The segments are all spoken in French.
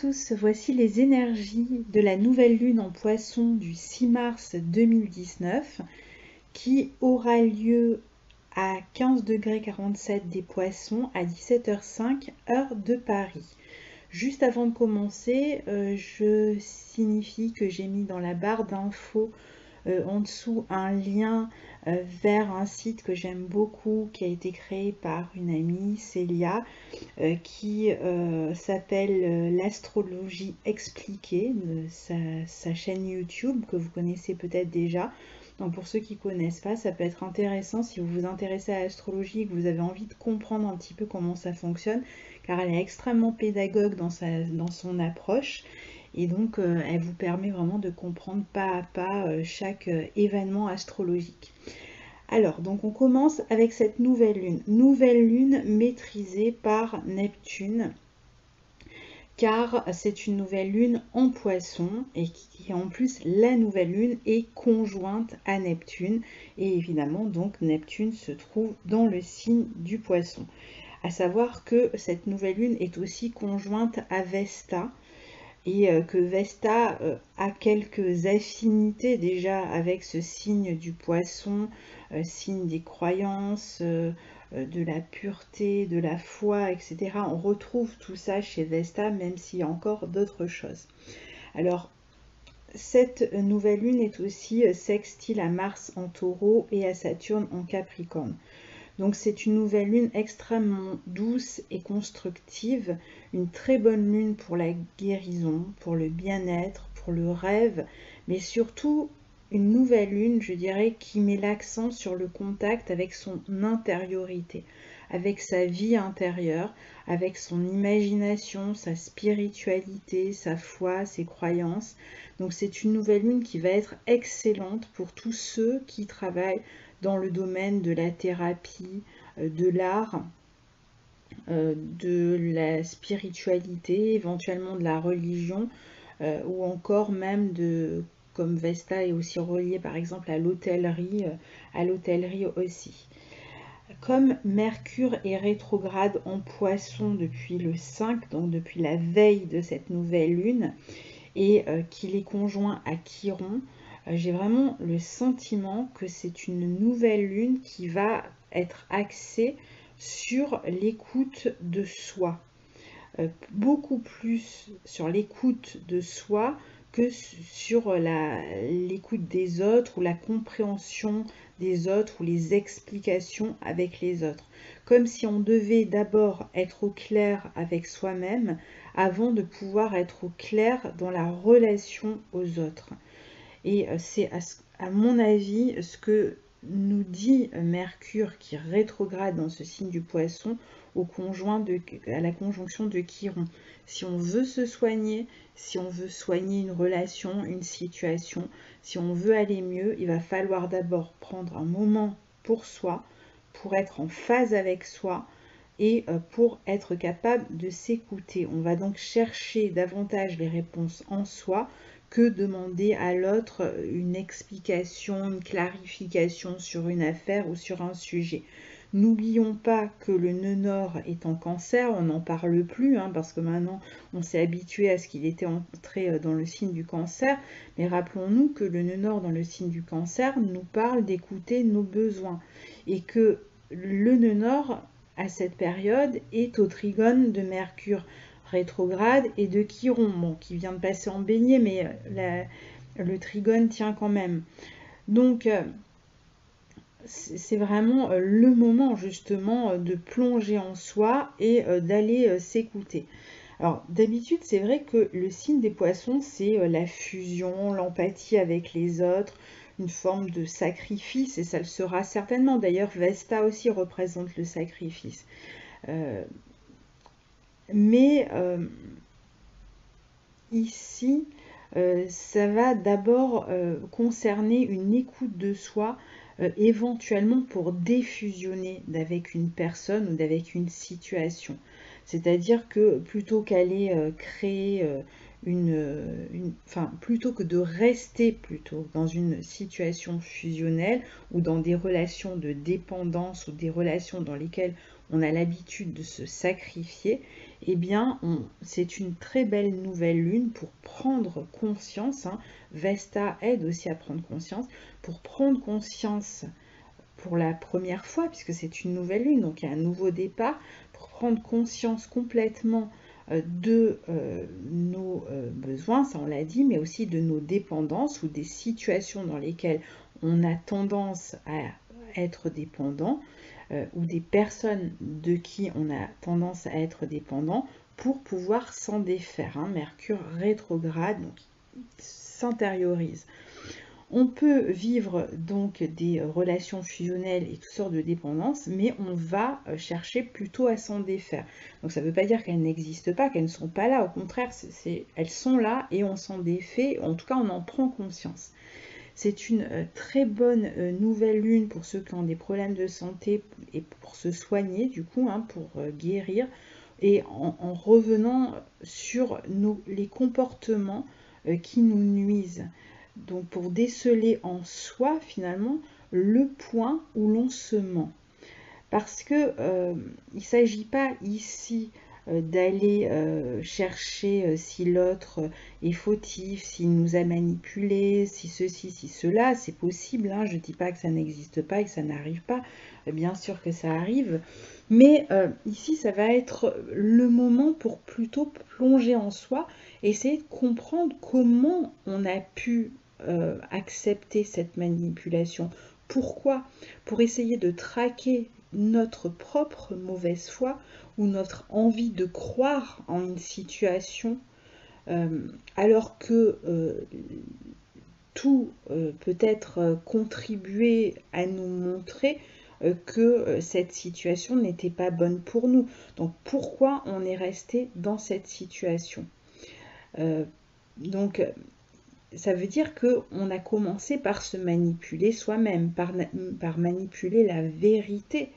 tous, voici les énergies de la nouvelle lune en Poisson du 6 mars 2019 qui aura lieu à 15,47 des Poissons à 17h05 heure de Paris. Juste avant de commencer, je signifie que j'ai mis dans la barre d'infos en dessous un lien vers un site que j'aime beaucoup qui a été créé par une amie, Célia, qui s'appelle l'astrologie expliquée, sa chaîne YouTube que vous connaissez peut-être déjà. Donc pour ceux qui ne connaissent pas, ça peut être intéressant si vous vous intéressez à l'astrologie et que vous avez envie de comprendre un petit peu comment ça fonctionne, car elle est extrêmement pédagogue dans son approche. Et donc, elle vous permet vraiment de comprendre pas à pas chaque événement astrologique. Alors, donc on commence avec cette nouvelle lune maîtrisée par Neptune, car c'est une nouvelle lune en Poisson et qui en plus la nouvelle lune est conjointe à Neptune et évidemment donc Neptune se trouve dans le signe du Poisson. À savoir que cette nouvelle lune est aussi conjointe à Vesta, et que Vesta a quelques affinités déjà avec ce signe du Poisson, signe des croyances, de la pureté, de la foi, etc. On retrouve tout ça chez Vesta, même s'il y a encore d'autres choses. Alors, cette nouvelle lune est aussi sextile à Mars en Taureau et à Saturne en Capricorne. Donc c'est une nouvelle lune extrêmement douce et constructive, une très bonne lune pour la guérison, pour le bien-être, pour le rêve, mais surtout une nouvelle lune, je dirais, qui met l'accent sur le contact avec son intériorité, avec sa vie intérieure, avec son imagination, sa spiritualité, sa foi, ses croyances. Donc c'est une nouvelle lune qui va être excellente pour tous ceux qui travaillent dans le domaine de la thérapie, de l'art, de la spiritualité, éventuellement de la religion, ou encore même comme Vesta est aussi relié par exemple à l'hôtellerie aussi. Comme Mercure est rétrograde en Poisson depuis le 5, donc depuis la veille de cette nouvelle lune, et qu'il est conjoint à Chiron, j'ai vraiment le sentiment que c'est une nouvelle lune qui va être axée sur l'écoute de soi. Beaucoup plus sur l'écoute de soi que sur l'écoute des autres ou la compréhension des autres ou les explications avec les autres. Comme si on devait d'abord être au clair avec soi-même avant de pouvoir être au clair dans la relation aux autres. Et c'est à mon avis ce que nous dit Mercure qui rétrograde dans ce signe du Poisson à la conjonction de Chiron. Si on veut se soigner, si on veut soigner une relation, une situation, si on veut aller mieux, il va falloir d'abord prendre un moment pour soi, pour être en phase avec soi et pour être capable de s'écouter. On va donc chercher davantage les réponses en soi que demander à l'autre une explication, une clarification sur une affaire ou sur un sujet. N'oublions pas que le nœud nord est en Cancer, on n'en parle plus, parce que maintenant on s'est habitué à ce qu'il était entré dans le signe du Cancer, mais rappelons-nous que le nœud nord dans le signe du Cancer nous parle d'écouter nos besoins, et que le nœud nord, à cette période, est au trigone de Mercure rétrograde et de Chiron, qui vient de passer en Bélier, mais le trigone tient quand même. Donc, c'est vraiment le moment justement de plonger en soi et d'aller s'écouter. Alors d'habitude c'est vrai que le signe des Poissons c'est la fusion, l'empathie avec les autres, une forme de sacrifice, et ça le sera certainement. D'ailleurs Vesta aussi représente le sacrifice. Mais ici ça va d'abord concerner une écoute de soi, éventuellement pour défusionner d'avec une personne ou d'avec une situation. C'est-à-dire que plutôt qu'aller créer plutôt que de rester plutôt dans une situation fusionnelle ou dans des relations de dépendance ou des relations dans lesquelles on a l'habitude de se sacrifier, eh bien, c'est une très belle nouvelle lune pour prendre conscience, hein. Vesta aide aussi à prendre conscience, pour prendre conscience pour la première fois, puisque c'est une nouvelle lune, donc il y a un nouveau départ, pour prendre conscience complètement de nos besoins, ça on l'a dit, mais aussi de nos dépendances ou des situations dans lesquelles on a tendance à être dépendant, ou des personnes de qui on a tendance à être dépendant, pour pouvoir s'en défaire, hein. Mercure rétrograde, donc s'intériorise. On peut vivre donc des relations fusionnelles et toutes sortes de dépendances, mais on va chercher plutôt à s'en défaire. Donc ça ne veut pas dire qu'elles n'existent pas, qu'elles ne sont pas là, au contraire, elles sont là et on s'en défait, en tout cas on en prend conscience. C'est une très bonne nouvelle lune pour ceux qui ont des problèmes de santé et pour se soigner, du coup, hein, pour guérir, et en revenant sur les comportements qui nous nuisent. Donc pour déceler en soi, finalement, le point où l'on se ment. Parce que il ne s'agit pas ici d'aller chercher si l'autre est fautif, s'il nous a manipulés, si ceci, si cela, c'est possible, hein, je ne dis pas que ça n'existe pas et que ça n'arrive pas, bien sûr que ça arrive, mais ici ça va être le moment pour plutôt plonger en soi, essayer de comprendre comment on a pu accepter cette manipulation. Pourquoi? Pour essayer de traquer notre propre mauvaise foi ou notre envie de croire en une situation, alors que tout peut être contribué à nous montrer que cette situation n'était pas bonne pour nous. Donc pourquoi on est resté dans cette situation? Donc ça veut dire qu'on a commencé par se manipuler soi-même, par manipuler la vérité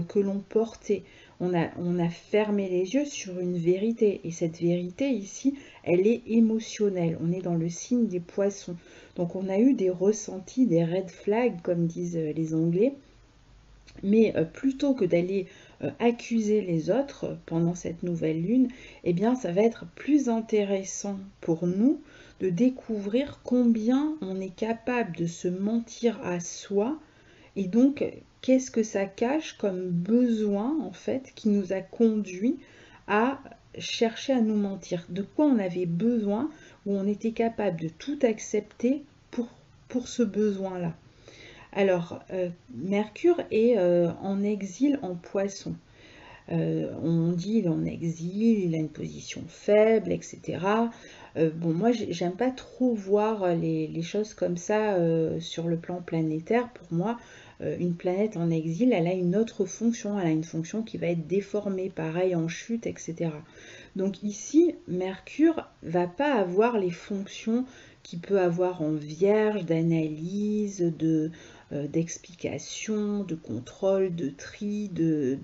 que l'on portait. On a fermé les yeux sur une vérité, et cette vérité ici, elle est émotionnelle. On est dans le signe des poissons. Donc on a eu des ressentis, des red flags, comme disent les Anglais, mais plutôt que d'aller accuser les autres pendant cette nouvelle lune, eh bien ça va être plus intéressant pour nous de découvrir combien on est capable de se mentir à soi, et donc qu'est-ce que ça cache comme besoin en fait qui nous a conduit à chercher à nous mentir, de quoi on avait besoin, où on était capable de tout accepter pour ce besoin-là. Alors, Mercure est en exil en Poisson. On dit il est en exil, il a une position faible, etc. Bon, moi, j'aime pas trop voir les choses comme ça sur le plan planétaire. Pour moi, une planète en exil, elle a une autre fonction. Elle a une fonction qui va être déformée, pareil en chute, etc. Donc ici, Mercure va pas avoir les fonctions qu'il peut avoir en Vierge, d'analyse, d'explication, de contrôle, de tri, de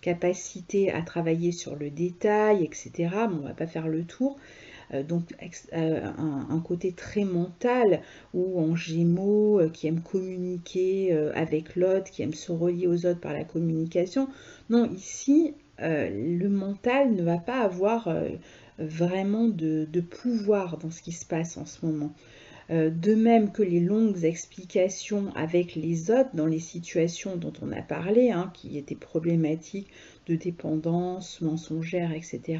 capacité à travailler sur le détail, etc. Bon, on va pas faire le tour. Donc un côté très mental, ou en Gémeaux, qui aime communiquer avec l'autre, qui aime se relier aux autres par la communication. Non, ici, le mental ne va pas avoir vraiment de pouvoir dans ce qui se passe en ce moment. De même que les longues explications avec les autres dans les situations dont on a parlé, hein, qui étaient problématiques de dépendance, mensongère, etc.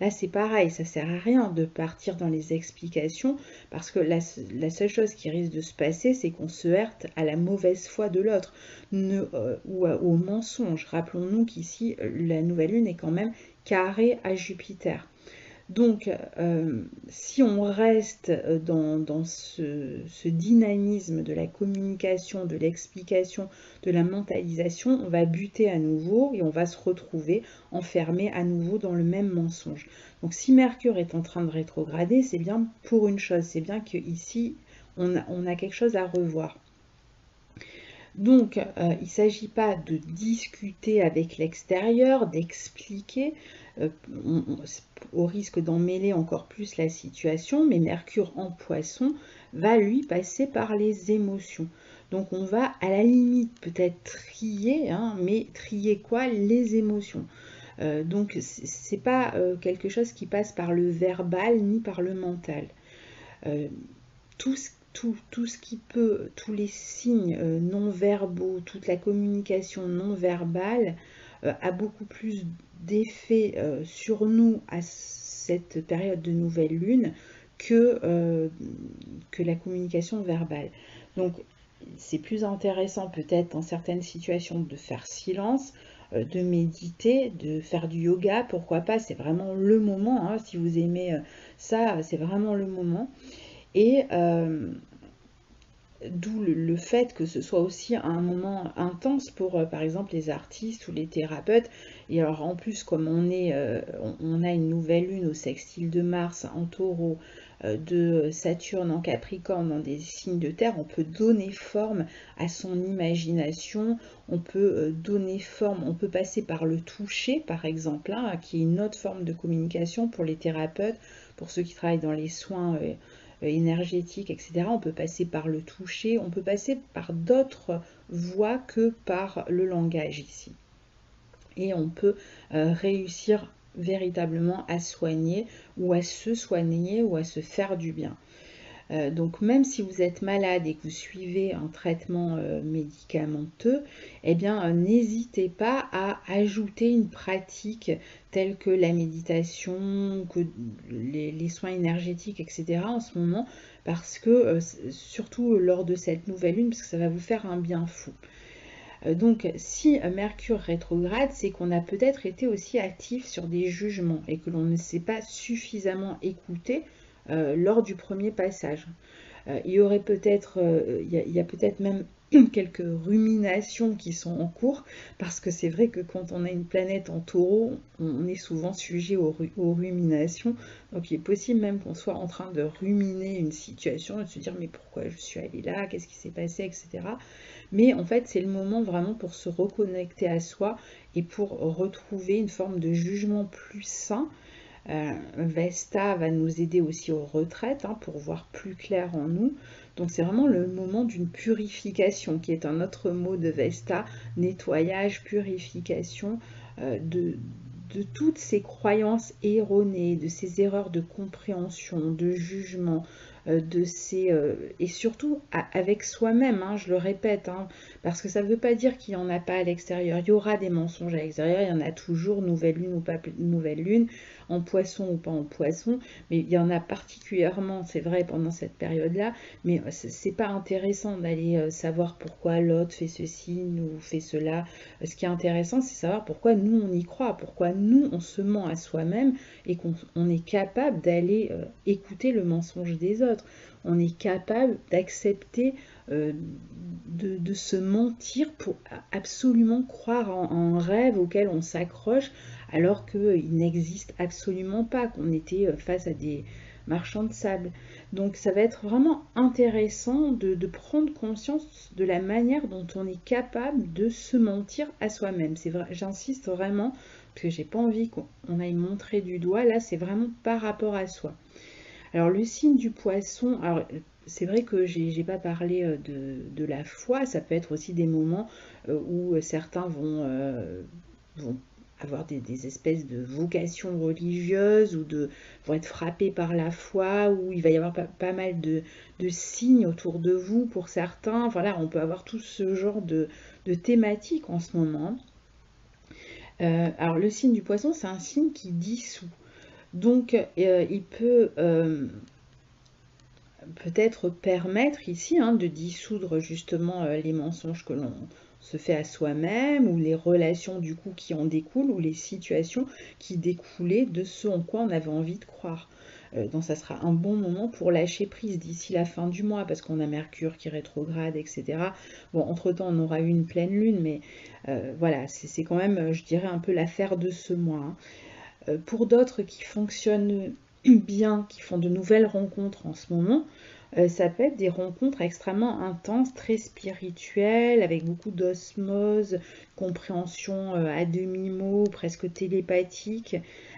Là, c'est pareil, ça sert à rien de partir dans les explications, parce que la seule chose qui risque de se passer, c'est qu'on se heurte à la mauvaise foi de l'autre, ou au mensonge. Rappelons-nous qu'ici, la nouvelle lune est quand même carrée à Jupiter. Donc, si on reste dans ce dynamisme de la communication, de l'explication, de la mentalisation, on va buter à nouveau et on va se retrouver enfermé à nouveau dans le même mensonge. Donc, si Mercure est en train de rétrograder, c'est bien pour une chose, c'est bien qu'ici, on a quelque chose à revoir. Donc, il ne s'agit pas de discuter avec l'extérieur, d'expliquer, au risque d'emmêler encore plus la situation, mais Mercure en Poisson va lui passer par les émotions. Donc on va à la limite peut-être trier, hein, mais trier quoi? Les émotions. Donc c'est pas quelque chose qui passe par le verbal ni par le mental. Tout ce qui peut, tous les signes non verbaux, toute la communication non verbale a beaucoup plus d'effet sur nous à cette période de nouvelle lune que la communication verbale. Donc c'est plus intéressant peut-être dans certaines situations de faire silence, de méditer, de faire du yoga, pourquoi pas, c'est vraiment le moment, hein, si vous aimez ça, c'est vraiment le moment. Et d'où le fait que ce soit aussi un moment intense pour, par exemple, les artistes ou les thérapeutes. Et alors, en plus, comme on a une nouvelle lune au sextile de Mars en Taureau, de Saturne en Capricorne, dans des signes de terre, on peut donner forme à son imagination, on peut donner forme, on peut passer par le toucher, par exemple, hein, qui est une autre forme de communication pour les thérapeutes, pour ceux qui travaillent dans les soins énergétique, etc. On peut passer par le toucher, on peut passer par d'autres voies que par le langage ici. Et on peut réussir véritablement à soigner ou à se soigner ou à se faire du bien. Donc même si vous êtes malade et que vous suivez un traitement médicamenteux, eh bien n'hésitez pas à ajouter une pratique telle que la méditation, que les soins énergétiques, etc. en ce moment, parce que surtout lors de cette nouvelle lune, parce que ça va vous faire un bien fou. Donc si Mercure rétrograde, c'est qu'on a peut-être été aussi actif sur des jugements et que l'on ne s'est pas suffisamment écouté lors du premier passage. Il y aurait peut-être, il y a peut-être même quelques ruminations qui sont en cours, parce que c'est vrai que quand on a une planète en taureau, on est souvent sujet aux ruminations. Donc il est possible même qu'on soit en train de ruminer une situation et de se dire mais pourquoi je suis allée là, qu'est-ce qui s'est passé, etc. Mais en fait c'est le moment vraiment pour se reconnecter à soi et pour retrouver une forme de jugement plus sain. Vesta va nous aider aussi aux retraites hein, pour voir plus clair en nous. Donc c'est vraiment le moment d'une purification qui est un autre mot de Vesta, nettoyage, purification de toutes ces croyances erronées, de ces erreurs de compréhension, de jugement, et surtout avec soi-même, hein, je le répète, hein, parce que ça ne veut pas dire qu'il n'y en a pas à l'extérieur. Il y aura des mensonges à l'extérieur, il y en a toujours, nouvelle lune ou pas nouvelle lune, en poisson ou pas en poisson, mais il y en a particulièrement, c'est vrai, pendant cette période-là, mais c'est pas intéressant d'aller savoir pourquoi l'autre fait ceci ou fait cela. Ce qui est intéressant, c'est savoir pourquoi nous on y croit, pourquoi nous on se ment à soi-même et qu'on est capable d'aller écouter le mensonge des autres. On est capable d'accepter de se mentir pour absolument croire en un rêve auquel on s'accroche alors qu'il n'existe absolument pas, qu'on était face à des marchands de sable. Donc ça va être vraiment intéressant de prendre conscience de la manière dont on est capable de se mentir à soi-même. C'est vrai, j'insiste vraiment, parce que j'ai pas envie qu'on aille montrer du doigt, là c'est vraiment par rapport à soi. Alors le signe du poisson, alors c'est vrai que j'ai pas parlé de la foi, ça peut être aussi des moments où certains vont avoir des espèces de vocations religieuses ou vont être frappés par la foi, où il va y avoir pas mal de signes autour de vous pour certains. Voilà, on peut avoir tout ce genre de thématiques en ce moment. Alors le signe du poisson, c'est un signe qui dissout. Donc il peut peut-être permettre ici hein, de dissoudre justement les mensonges que l'on se fait à soi-même ou les relations du coup qui en découlent ou les situations qui découlaient de ce en quoi on avait envie de croire. Donc ça sera un bon moment pour lâcher prise d'ici la fin du mois parce qu'on a Mercure qui rétrograde, etc. Bon, entre-temps, on aura eu une pleine lune, mais voilà, c'est quand même, je dirais, un peu l'affaire de ce mois. Hein. Pour d'autres qui fonctionnent bien, qui font de nouvelles rencontres en ce moment, ça peut être des rencontres extrêmement intenses, très spirituelles, avec beaucoup d'osmose, compréhension à demi-mot, presque télépathique.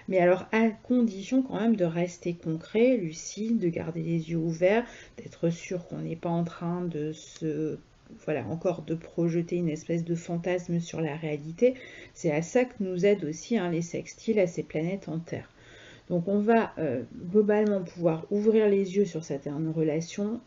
Mais alors à condition quand même de rester concret, lucide, de garder les yeux ouverts, d'être sûr qu'on n'est pas en train de se voilà, encore de projeter une espèce de fantasme sur la réalité. C'est à ça que nous aident aussi hein, les sextiles à ces planètes en Terre. Donc on va globalement pouvoir ouvrir les yeux sur certaines relations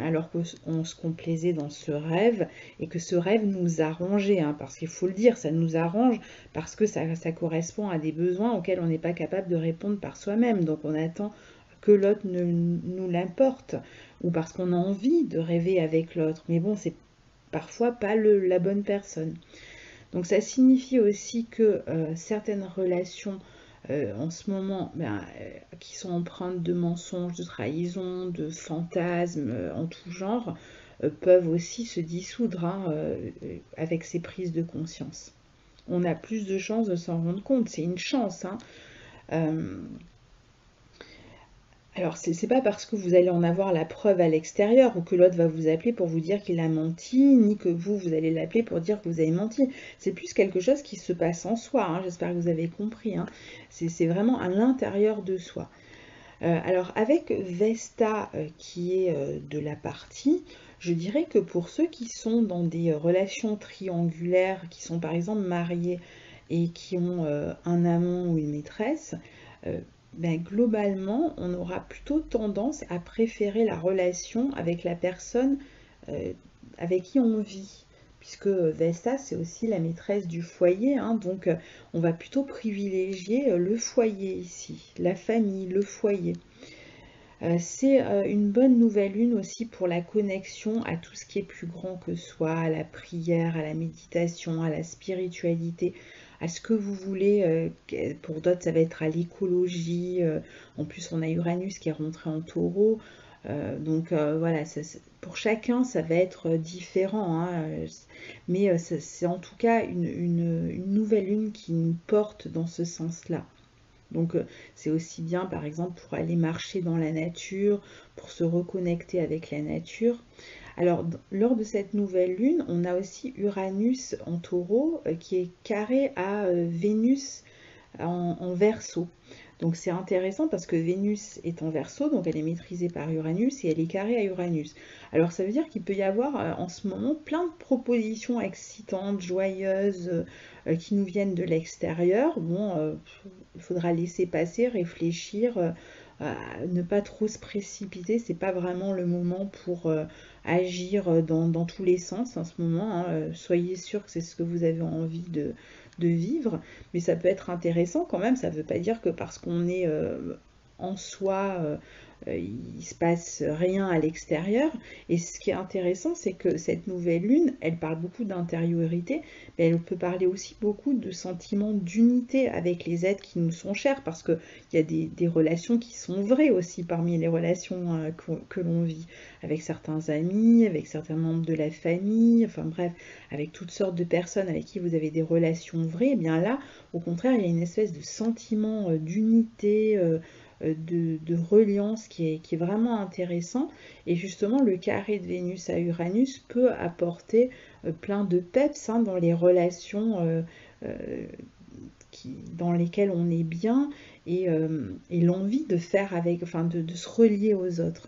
alors qu'on se complaisait dans ce rêve et que ce rêve nous arrangeait, hein, parce qu'il faut le dire, ça nous arrange parce que ça correspond à des besoins auxquels on n'est pas capable de répondre par soi-même. Donc on attend que l'autre nous l'importe ou parce qu'on a envie de rêver avec l'autre. Mais bon, c'est parfois pas la bonne personne. Donc ça signifie aussi que certaines relations en ce moment qui sont empreintes de mensonges, de trahison, de fantasmes en tout genre, peuvent aussi se dissoudre hein, avec ces prises de conscience. On a plus de chances de s'en rendre compte, c'est une chance. Hein. Alors, c'est pas parce que vous allez en avoir la preuve à l'extérieur ou que l'autre va vous appeler pour vous dire qu'il a menti, ni que vous allez l'appeler pour dire que vous avez menti. C'est plus quelque chose qui se passe en soi, hein. J'espère que vous avez compris. Hein. C'est vraiment à l'intérieur de soi. Alors, avec Vesta qui est de la partie, je dirais que pour ceux qui sont dans des relations triangulaires, qui sont par exemple mariés et qui ont un amant ou une maîtresse, globalement, on aura plutôt tendance à préférer la relation avec la personne avec qui on vit. Puisque Vesta, c'est aussi la maîtresse du foyer, hein, donc on va plutôt privilégier le foyer ici, la famille, le foyer. C'est une bonne nouvelle lune aussi pour la connexion à tout ce qui est plus grand que soi, à la prière, à la méditation, à la spiritualité, à ce que vous voulez. Pour d'autres, ça va être à l'écologie. En plus, on a Uranus qui est rentré en taureau. Donc voilà, pour chacun, ça va être différent. Hein, mais c'est en tout cas une nouvelle lune qui nous porte dans ce sens-là. Donc c'est aussi bien par exemple pour aller marcher dans la nature, pour se reconnecter avec la nature. Alors lors de cette nouvelle lune, on a aussi Uranus en taureau qui est carré à Vénus en Verseau. Donc c'est intéressant parce que Vénus est en Verseau, donc elle est maîtrisée par Uranus et elle est carrée à Uranus. Alors ça veut dire qu'il peut y avoir en ce moment plein de propositions excitantes, joyeuses, qui nous viennent de l'extérieur. Bon, il faudra laisser passer, réfléchir, ne pas trop se précipiter. C'est pas vraiment le moment pour agir dans tous les sens en ce moment. Hein. Soyez sûr que c'est ce que vous avez envie de vivre, mais ça peut être intéressant quand même. Ça ne veut pas dire que parce qu'on est en soi, il se passe rien à l'extérieur. Et ce qui est intéressant, c'est que cette nouvelle lune, elle parle beaucoup d'intériorité, mais elle peut parler aussi beaucoup de sentiments d'unité avec les êtres qui nous sont chers, parce qu'il y a des relations qui sont vraies aussi parmi les relations que l'on vit, avec certains amis, avec certains membres de la famille, enfin bref, avec toutes sortes de personnes avec qui vous avez des relations vraies. Et bien là, au contraire, il y a une espèce de sentiment d'unité, de reliance qui est vraiment intéressant. Et justement, le carré de Vénus à Uranus peut apporter plein de peps hein, dans les relations dans lesquelles on est bien et l'envie de faire avec, enfin de se relier aux autres.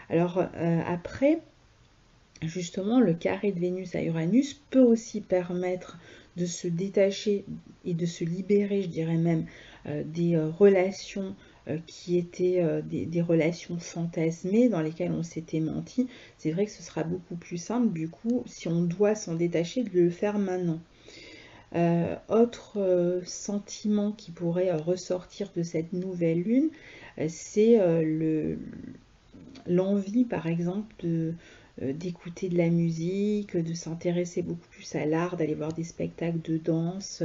Alors après, justement, le carré de Vénus à Uranus peut aussi permettre de se détacher et de se libérer, je dirais même, des relations qui étaient des relations fantasmées dans lesquelles on s'était menti. C'est vrai que ce sera beaucoup plus simple, du coup, si on doit s'en détacher, de le faire maintenant. Autre sentiment qui pourrait ressortir de cette nouvelle lune, c'est l'envie, par exemple, d'écouter de la musique, de s'intéresser beaucoup plus à l'art, d'aller voir des spectacles de danse.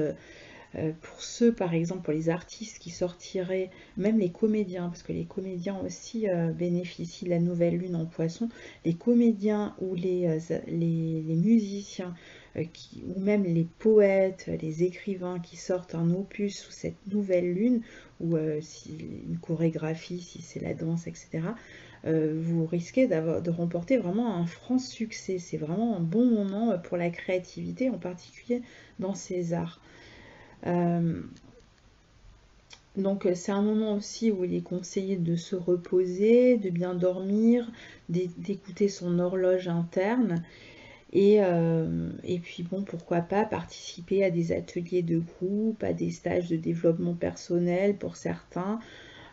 Pour ceux, par exemple, pour les artistes qui sortiraient, même les comédiens, parce que les comédiens aussi bénéficient de la nouvelle lune en poisson, les comédiens ou les musiciens, ou même les poètes, les écrivains qui sortent un opus sous cette nouvelle lune, ou une chorégraphie, si c'est la danse, etc., vous risquez de remporter vraiment un franc succès. C'est vraiment un bon moment pour la créativité, en particulier dans ces arts. Donc c'est un moment aussi où il est conseillé de se reposer, de bien dormir, d'écouter son horloge interne. Et puis bon, pourquoi pas participer à des ateliers de groupe, à des stages de développement personnel pour certains.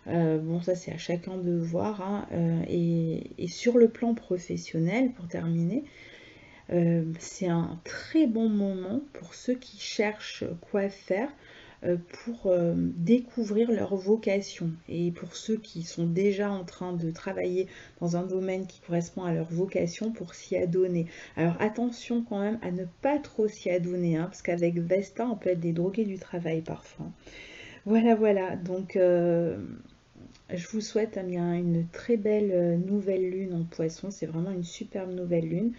Bon, ça c'est à chacun de voir, hein. Et sur le plan professionnel, pour terminer, c'est un très bon moment pour ceux qui cherchent quoi faire pour découvrir leur vocation. Et pour ceux qui sont déjà en train de travailler dans un domaine qui correspond à leur vocation, pour s'y adonner. Alors attention quand même à ne pas trop s'y adonner, hein, parce qu'avec Vesta, on peut être des drogués du travail parfois. Voilà, voilà. Donc je vous souhaite bien une très belle nouvelle lune en Poisson. C'est vraiment une superbe nouvelle lune.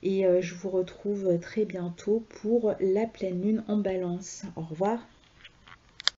Et je vous retrouve très bientôt pour la pleine lune en Balance. Au revoir.